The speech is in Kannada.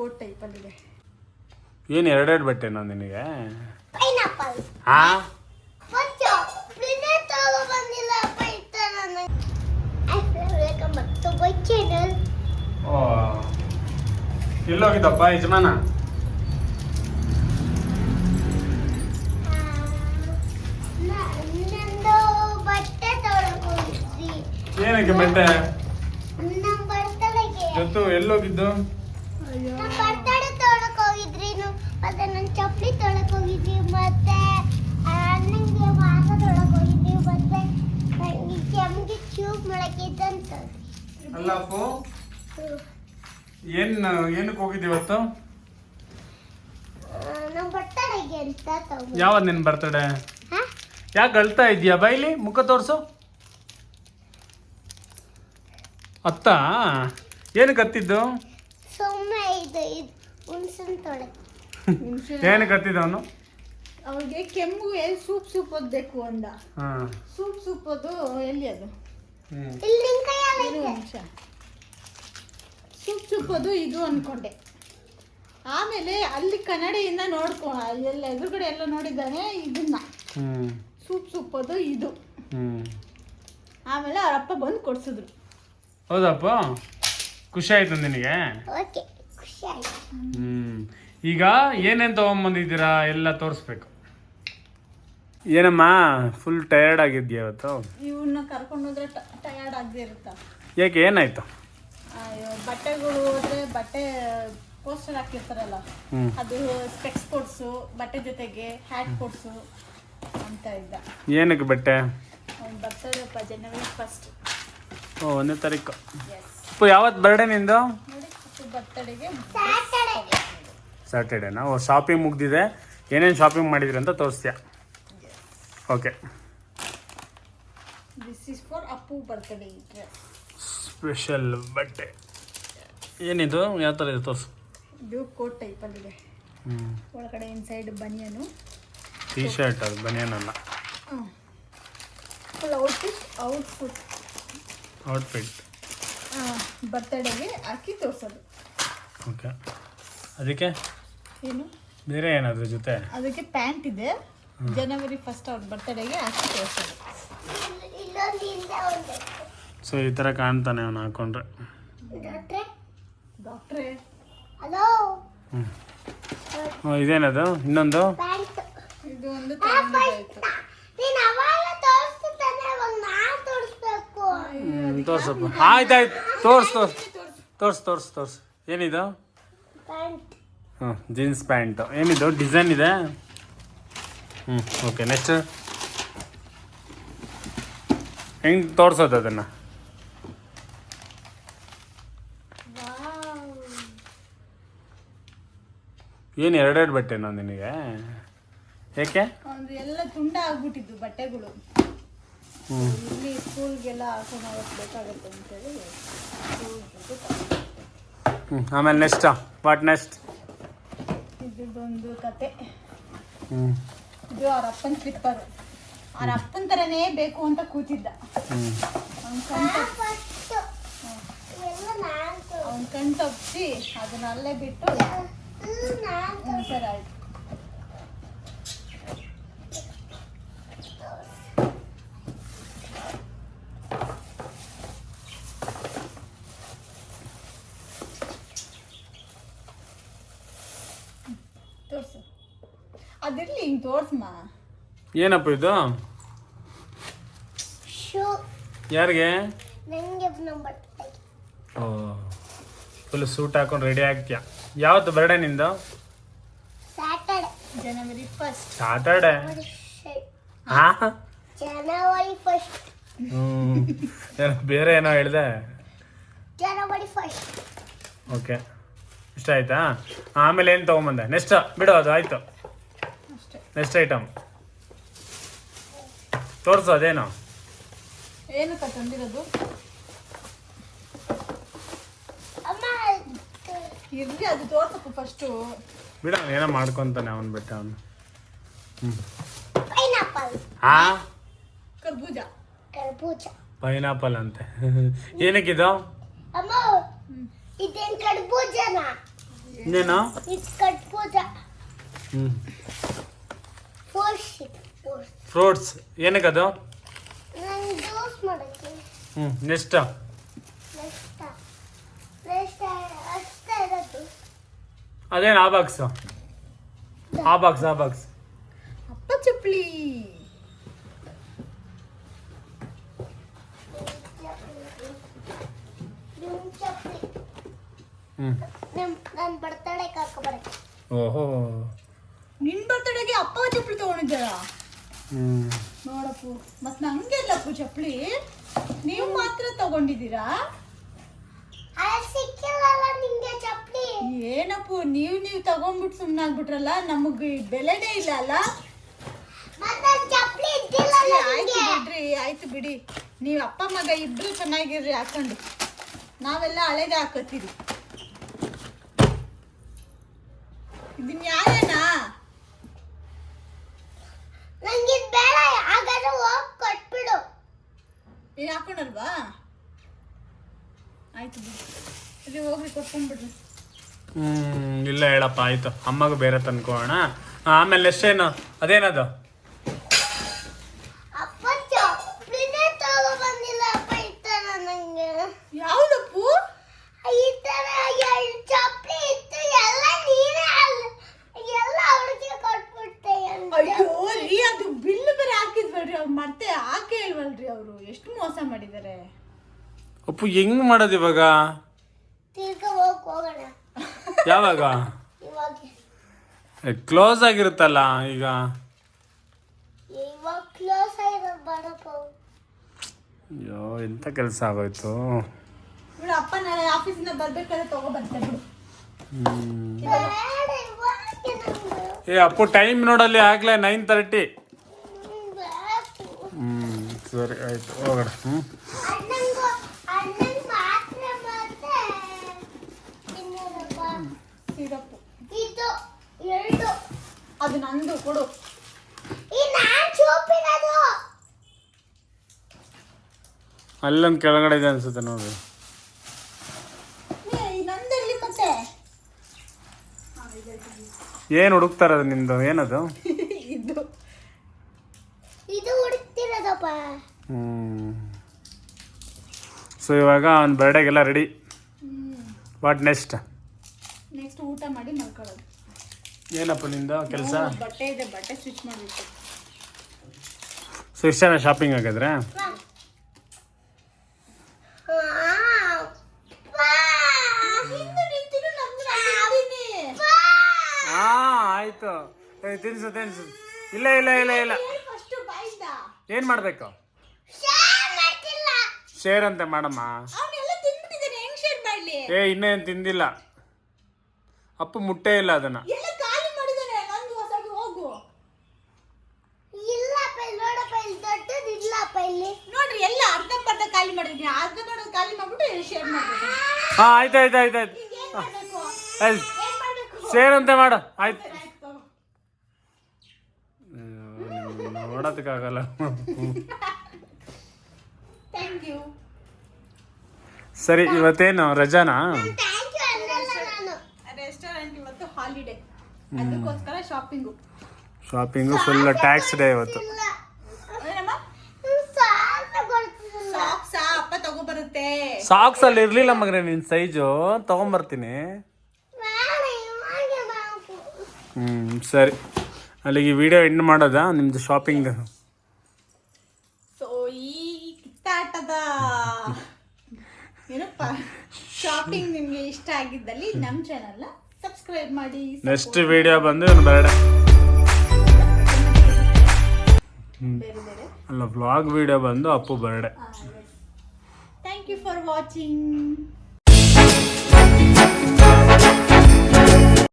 ಕೋಟ್ ಟೈಪಲ್ಲಿದೆ. ಏನು ಎರಡೆರಡು ಬಟ್ಟೆನಾ ನಿನಗೆ? ಪೈನಾಪಲ್ ಹಾ ಮತ್ತೆ ಪ್ಲೇಟ್ ತಗೋ ಬಂದಿಲ್ಲ ಪೈತ ನಾನು. Welcome back to my channel. ಓ ಎಲ್ಲೋಗಿದ್ದಪ್ಪ ಯಜಮಾನ? ನಂದು ಬಟ್ಟೆ ತಗೊಳಕ್ ಹೋಗಿದ್ವಿ. ಏನಕ್ಕೆ ಬಟ್ಟೆ? ನಮ್ಮ ಬರ್ತಡೆಗೆ. ಜೊತ್ತು ಎಲ್ಲೋಗಿದ್ದು? ನಮ್ಮ ಬರ್ತಡೆ ತಗೊಳಕ್ ಹೋಗಿದ್ರಿ. ಮತ್ತೆ ನನ್ನ ಚಪ್ಪಲಿ ತಗೊಳಕ್ ಹೋಗಿದ್ವಿ. ಮತ್ತೆ ನಂಗೆ ಮಾಸ ತಗೊಳಕ್ ಹೋಗಿದ್ವಿ. ಮತ್ತೆ ನಂಗೆ ಕೆಮ್ಮಿಗೆ ಟ್ಯೂಬ್ ಮಾಡಕ್ಕೆ ಇದ್ದಂತ. ಅಲ್ಲ ಅಪ್ಪು, ಏನಕ್ಕೆ ಹೋಗಿದ್ದಿ ಇವತ್ತು? ನಮ್ಮ ಬರ್ತಡೆಗೆ ಅಂತ ತಗೊಂಡು. ಯಾವತ್ತು ನಿನ್ನ ಬರ್ತಡೆ? ಯಾಕೆ ಅಳ್ತಾ ಇದೀಯಾ? ಬೈಲಿ ಮುಖ ತೋರಿಸು. ಅತ್ತ ಏನಕ್ಕೆ ಹತ್ತಿದ್ದು? ಸುಮ್ಮನೆ ಇದು ಹುಣ್ಸನ್ ತೊಳಕ್. ಏನಕ್ಕೆ ಹತ್ತಿದ್ದ ಅವನು? ಅವ್ರಿಗೆ ಕೆಮ್ಮು ಸೂಪ್ ಓದ್ಬೇಕು ಅಂದ. ಹಾಂ ಸೂಪ್ ಅದು ಎಲ್ಲಿ ಅದು? ಇಲ್ಲಿ ನಿನ್ ಕೈಯಲ್ಲಿ ಇರು ನಿಮಿಷ. ಸೂಪ್ ಅದು ಇದು ಅನ್ಕೊಂಡೆ. ಆಮೇಲೆ ಅಲ್ಲಿ ಕನ್ನಡಿಯಿಂದ ಎಲ್ಲ ಎದುರುಗಡೆ ಎಲ್ಲ ನೋಡಿದ್ದಾನೆ ಇದನ್ನ. ಸೂಪ್ ಅದು ಇದು. ಆಮೇಲೆ ಅವರಪ್ಪ ಬಂದು ಕೊಡ್ಸಿದ್ರು. ಹೌದಪ್ಪ, ಖುಷಿ ಆಯ್ತು ನಿನಗೆ? ಓಕೆ, ಖುಷಿ ಆಯ್ತು. ಈಗ ಏನೇನು ತೊಗೊಂಬಂದಿದ್ದೀರಾ ಎಲ್ಲ ತೋರಿಸ್ಬೇಕು. ಏನಮ್ಮ ಫುಲ್ ಟಯರ್ಡ್ ಆಗಿದ್ಯಾ ಇವತ್ತು? ಇವನ್ನ ಕರ್ಕೊಂಡು ಹೋದ್ರೆ ಟಯರ್ಡ್ ಆಗದೆ ಇರುತ್ತಾ? ಯಾಕೆ ಏನಾಯ್ತು? ಬಟ್ಟೆಗಳು ಹೋದ್ರೆ ಬಟ್ಟೆ ಪೋಸ್ಟರ್ ಹಾಕಿರ್ತಾರಲ್ಲ, ಅದು ಸ್ಪೆಕ್ಸ್ ಕೊಡ್ಸು, ಬಟ್ಟೆ ಜೊತೆಗೆ ಹ್ಯಾಟ್ ಕೊಡ್ಸು ಅಂತ ಇದ್ದ. ಏನಕ್ಕೆ ಬಟ್ಟೆ? ಅವ್ನು ಬರ್ತಡೇಪ್ಪ ಜನವರಿ 1. ಓ 1ನೇ ತಾರೀಕು. ಅಪ್ಪ ಯಾವತ್ತು ಬರ್ಡೇ ನಿಂದು? ನೋಡಿ ಬರ್ತಡೆಗೆ ಸ್ಯಾಟರ್ಡೇನಾ? ಓ ಶಾಪಿಂಗ್ ಮುಗ್ದಿದೆ. ಏನೇನು ಶಾಪಿಂಗ್ ಮಾಡಿದ್ರಿ ಅಂತ ತೋರಿಸ್ತೀಯಾ? Okay. This is for Appu birthday dress. Special ಬಟ್ಟೆ ಏನಿದು? ಯಾವ ಥರ ಇದೆ ತೋರಿಸು. ಇದು ಕೋಟ್ ಟೈಪಲ್ಲಿದೆ. ಒಳಗಡೆ ಇನ್ಸೈಡ್ ಬನಿಯನು, ಟೀ ಶರ್ಟ್. ಅದು ಬನಿಯನಲ್ಲ, ಫುಲ್ ಔಟ್ಫಿಟ್. ಬರ್ತಡೆಗೆ ಹಾಕಿ ತೋರಿಸೋದು. ಓಕೆ. ಅದಕ್ಕೆ ಏನು ಬೇರೆ ಏನಾದ್ರ ಜೊತೆ? ಅದಕ್ಕೆ ಪ್ಯಾಂಟ್ ಇದೆ. ಜನವರಿ 1 ಅವ್ರ ಬರ್ತಡೆಗೆ ಹಾಕಿ ತೋರಿಸೋದು. ಸೊ ಈ ಥರ ಕಾಣ್ತಾನೆ ಅವನು ಹಾಕೊಂಡ್ರೆ. ಡಾಕ್ಟ್ರೇ ಹಲೋ. ಇದೇನದು? ಇನ್ನೊಂದು ಇದು ಒಂದು ತೋರ್ಸಪ್ಪ. ಆಯ್ತಾಯ್ತು, ತೋರ್ಸು. ಏನಿದು? Jeans pant. ಏನಿದು? ಡಿಸೈನ್ ಇದೆ. ಓಕೆ. ನೆಕ್ಸ್ಟ್ ಹೆಂಗೆ ತೋರಿಸೋದು ಅದನ್ನು? ಏನು ಎರಡೆರಡು ಬಟ್ಟೆನಾ ನಿನಗೆ? ಯಾಕೆ? ಒಂದು ಎಲ್ಲ ತುಂಡ ಆಗ್ಬಿಟ್ಟಿದ್ದು ಬಟ್ಟೆಗಳು. ಇಲ್ಲಿ ಸ್ಕೂಲ್ಗೆಲ್ಲ ಹಾಕೊಂಡು ಹೋಗಕ್ಕೆ ಬೇಕಾಗುತ್ತೆ ಅಂತೇಳಿ. ಆಮೇಲೆ ನೆಕ್ಸ್ಟ್ ವಾಟ್ ನೆಕ್ಸ್ಟ್? ಇದೊಂದು ಕತೆ. ಇದು ಅವ್ರ ಅಪ್ಪನ ಸ್ಲಿಪ್ಪರ್. ಅವ್ರ ಅಪ್ಪನ ಥರನೇ ಬೇಕು ಅಂತ ಕೂತಿದ್ದ. ಅವ್ನ ಕಣ್ ತಪ್ಪಿಸಿ ಅದನ್ನ ಅಲ್ಲೇ ಬಿಟ್ಟು ಸರ್ ಆಯ್ತು. ತೋರ್ಸು. ಅದಿರ್ಲಿ, ಹಿಂಗೆ ತೋರ್ಸಮ್ಮ. ಏನಪ್ಪ ಇದು? ಯಾರಿಗೆ? ಓ ಫುಲ್ ಸೂಟ್ ಹಾಕೊಂಡು ರೆಡಿ ಆಗ್ತೀಯ. ಯಾವತ್ತು ಬರ್ಡೇ ನಿಂದು? ಸ್ಯಾಟರ್ಡೆ, ಜನವರಿ 1. ಸ್ಯಾಟರ್ಡೆ? ಜನವರಿ 1. ಬೇರೆ ಏನೋ ಹೇಳಿದೆ. ಜನವರಿ 1. ಓಕೆ, ಇಷ್ಟ ಆಯ್ತಾ? ಆಮೇಲೆ ಏನು ತೊಗೊಂಬಂದೆ? ನೆಕ್ಸ್ಟ್ ಬಿಡು, ಅದು ಆಯಿತು. ನೆಕ್ಸ್ಟ್ ಐಟಮ್ ತೋರಿಸು. ಅದೇನು? ಏನಕ್ಕ ತಂದಿರೋದು? ಇರ್ಲಿ, ಅದು ತೋರ್ಸಪ್ಪ ಫಸ್ಟು. ಬಿಡ, ಏನೋ ಮಾಡ್ಕೊಂತಾನೆ ಅವನು ಬಿಟ್ಟ ಅವನು. ಪೈನಾಪಲ್. ಕರ್ಬೂಜ. ಪೈನಾಪಲ್ ಅಂತೆ. ಏನಕ್ಕಿದು? ಅಮ್ಮ, ಇದೇನು ಕರ್ಬೂಜನಾ? ಇನ್ನೇನು ಇದು ಕಟ್ಬೋದ ಹ್ಞೂ ಫೋರ್ಸ್ ಫ್ರೂಟ್ಸ್ ಏನಕ್ಕದು ನಂಗೆ ಜ್ಯೂಸ್ ಮಾಡೋಕ್ಕೆ ಹ್ಞೂ ನೆಕ್ಸ್ಟ್ ನೆಕ್ಸ್ಟ್ ಅಷ್ಟೇ ಇರೋದು ಅದೇನು ಆ ಬಾಕ್ಸು ಆ ಬಾಕ್ಸ್ ಅಪ್ಪ ಚಪ್ಪಲಿ. ಹ್ಞೂ ನನ್ನ ಬರ್ತಡೇಗೆ ಹಾಕೋಬರಕ್ಕೆ ಓಹೋ ನಿನ್ ಬರ್ತಡೆಗೆ ಅಪ್ಪ ಚಪ್ಪಲಿ ತಗೊಂಡಿದ್ದಾರ ಹ್ಞೂ ನೋಡಪ್ಪು. ಮತ್ ನಂಗೆಲ್ಲಪ್ಪು ಚಪ್ಪಲಿ ನೀವು ಮಾತ್ರ ತಗೊಂಡಿದ್ದೀರಾ? ಅದು ಸಿಕ್ಕಿಲ್ಲಲ್ಲ ನಿಂಗೆ ಚಪ್ಪಲಿ. ಏನಪ್ಪು ನೀವು ತಗೊಂಡ್ಬಿಟ್ಟು ಸುಮ್ಮನಾಗ್ಬಿಟ್ರಲ್ಲ, ನಮಗೆ ಬೆಲೆನೇ ಇಲ್ಲ ಅಲ್ಲ. ಮತ್ತೆ ಚಪ್ಪಲಿ ಇದ್ದಿಲ್ಲ ಆಯ್ತು ಬಿಡ್ರಿ, ಆಯ್ತು ಬಿಡಿ. ನೀವು ಅಪ್ಪ ಮಗ ಇಬ್ರು ಚೆನ್ನಾಗಿರ್ರಿ ಹಾಕೊಂಡು, ನಾವೆಲ್ಲ ಹಳೇದೇ ಹಾಕತ್ತೀರಿ. ಇದನ್ ಯಾರೇನಾ? ನಂಗೆ ಇದು ಬೇಡ, ಹಾಗಾದ್ರೆ ಹೋಗಿ ಕೊಟ್ಬಿಡು. ನೀನು ಹಾಕೊಂಡಲ್ವಾ? ಆಯ್ತು ಬಿಡಿ, ಇದು ಹೋಗ್ರಿ ಕೊಟ್ಕೊಂಡ್ಬಿಡ್ರಿ. ಇಲ್ಲ ಹೇಳಪ್ಪ ಆಯ್ತು, ಅಮ್ಮಗೂ ಬೇರೆ ತಂದ್ಕೋಣ. ಆಮೇಲೆ ಎಷ್ಟೇನು ಅದೇನದು ಅಪ್ಪ ಚಪ್ಪಲಿನೇ ತಗೊಬಂದಿಲ್ಲ ಅಪ್ಪ. ಈ ಥರ ನಂಗೆ ಯಾವ್ದಪ್ಪು? ಈ ಥರ ಎರಡು ಚಪ್ಪಲಿ ಇತ್ತು, ಎಲ್ಲ ನೀನೇ ಎಲ್ಲ ಅವ್ರಿಗೆ ಕೊಟ್ಬಿಟ್ಟೆ. ಅಯ್ಯೋ ರೀ, ಅದು ಬಿಲ್ ಬೇರೆ ಹಾಕಿದ್ವಲ್ರಿ ಅವ್ರು, ಮತ್ತೆ ಹಾಕೇ ಇಲ್ವಲ್ರಿ ಅವರು. ಎಷ್ಟು ಮೋಸ ಮಾಡಿದ್ದಾರೆ. ಅಪ್ಪು ಹೆಂಗ್ ಮಾಡೋದು ಇವಾಗ? ತಿರ್ಗ ಹೋಗೋಣ. ಯಾವಾಗ? ಇವಾಗ ಕ್ಲೋಸ್ ಆಗಿರುತ್ತಲ್ಲ ಈಗ. ಇವಾಗ ಕ್ಲೋಸ್ ಆಗಿರೋದು ಬೇಡಪ್ಪ. ಅಯ್ಯೋ ಎಂತ ಕೆಲಸ ಆಗೋಯ್ತು. ಬಿಡು, ಅಪ್ಪ ನಾಳೆ ಆಫೀಸಿಂದ ಬರ್ಬೇಕಾದ್ರೆ ತಗೊಬರ್ತಾರೆ ಬಿಡು. ಬೇಡ ಇವಾಗೆ ನಂಗೆ. ಅಪ್ಪು ಟೈಮ್ ನೋಡಲ್ಲಿ ಆಗ್ಲೇ 9:30. ಬೇಕು. ಸರಿ ಆಯ್ತು ಹೋಗೋಣ. ಅಣ್ಣಂಗೆ ಮಾತ್ರ ಮತ್ತೆ ಇನ್ನೇನಪ್ಪ ಸಿರಪ್ಪು ಇದು ಎರಡು. ಅದು ನಂದು ಕೊಡು. ಈ ನಾನು ಚೂಪಿನದು. ಅಲ್ಲೊಂದು ಕೆಳಗಡೆ ಇದೆ ಅನ್ಸುತ್ತೆ ನೋಡ್ರಿ. ನಂದಲ್ಲಿ ಮತ್ತೆ ಏನು ಹುಡುಕ್ತಾರದು ನಿಂದು? ಏನದು? ಇದು ಇದು ಹುಡುಕ್ತಿರೋದಪ್ಪ. ಸೊ ಇವಾಗ ಅವ್ನ ಬರ್ಡೇಗೆಲ್ಲ ರೆಡಿ. ವಾಟ್ ನೆಕ್ಸ್ಟ್ ಊಟ ಮಾಡಿ ಮಲ್ಕೊಳ್ಳೋದು. ಏನಪ್ಪ ನಿಂದು ಕೆಲಸ? ಬಟ್ಟೆ ಇದೆ, ಬಟ್ಟೆ ಸ್ವಿಚ್ ಮಾಡಬೇಕು. ಸೊ ಇಷ್ಟು ಜನ ಶಾಪಿಂಗ್ ಆಗಿದ್ರೆ ಆಯ್ತು. ತಿನ್ಸು ಇಲ್ಲ ಏನ್ ಮಾಡ್ಬೇಕು? ಶೇರ್ ಅಂತ ಮಾಡಮ್ಮ. ಇನ್ನೇನು ತಿಂದಿಲ್ಲ ಅಪ್ಪು, ಮುಟ್ಟೆ ಇಲ್ಲ ಅದನ್ನ. ನೋಡ್ರಿ ಎಲ್ಲ ಅರ್ಧ ಖಾಲಿ ಮಾಡಿದ್ರಿ, ಅರ್ಧ ನೋಡೋದು ಖಾಲಿ ಮಾಡ್ಬಿಟ್ಟು ಶೇರ್ ಮಾಡ್ಬೇಕು. ಆಯ್ತು ಶೇರ್ ಅಂತ ಮಾಡು. ಆಯ್ತು ನೋಡೋದಕ್ಕಾಗಲ್ಲ. Thank you. ಸರಿ ಇವತ್ತೇನು ರಜಾನಾ? ರೆಸ್ಟೋರೆಂಟ್ ಇವತ್ತು ಹಾಲಿಡೇ, ಅದಕ್ಕೋಸ್ಕರ ಶಾಪಿಂಗು ಫುಲ್ ಟ್ಯಾಕ್ಸ್ ಡೇ ಇವತ್ತು. ಅಪ್ಪ ತಗೋಬರುತ್ತೆ. ಸಾಕ್ಸ್ ಅಲ್ಲಿ ಇರ್ಲಿಲ್ಲ ಮಗನೇ ನಿನ್ ಸೈಜು, ತಗೊಂಬರ್ತೀನಿ. ಸರಿ ಅಲ್ಲಿಗೆ ವಿಡಿಯೋ ಎಂಡ್ ಮಾಡೋದಾ ನಿಮ್ದು ಶಾಪಿಂಗ್? ಸೊ ಈ ಕಿತ್ತಾಟದ ಏನಪ್ಪ ಶಾಪಿಂಗ್ ನಿಮ್ಗೆ ಇಷ್ಟ ಆಗಿದ್ದಲ್ಲಿ ನಮ್ಮ ಚಾನಲ್ನ ಸಬ್ಸ್ಕ್ರೈಬ್ ಮಾಡಿ. ನೆಕ್ಸ್ಟ್ ವಿಡಿಯೋ ಬಂದು ಇವನು ಬರ್ಡೇ ಅಲ್ಲ, ವ್ಲಾಗ್ ವಿಡಿಯೋ ಬಂದು Appu birthday. Thank you for watching.